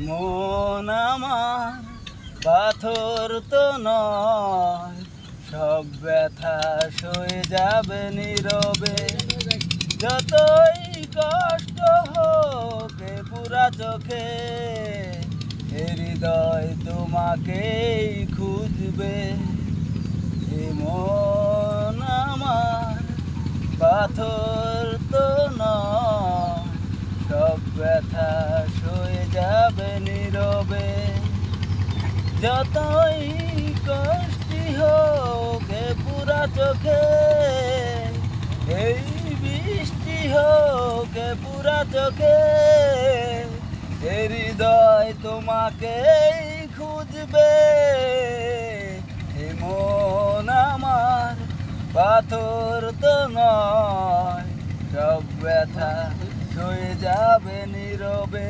মন আমার পাথর তো নয়, সব ব্যথা সয়ে যাবে নীরবে। যতই কষ্ট হোক এ পুরা চোখে, এ হৃদয় তোমাকেই খুঁজবে। এ মন আমার পাথর তো নয়, সব ব্যথা সয়ে যাবে নীরবে। যতই কষ্টি হোক এ পুরা চোখে, এই বৃষ্টি হোক এ পুরা চোখে, এ হৃদয় তোমাকেই খুঁজবে। এ মন আমার পাথর তো নয়, সব ব্যথা সয়ে যাবে নীরবে।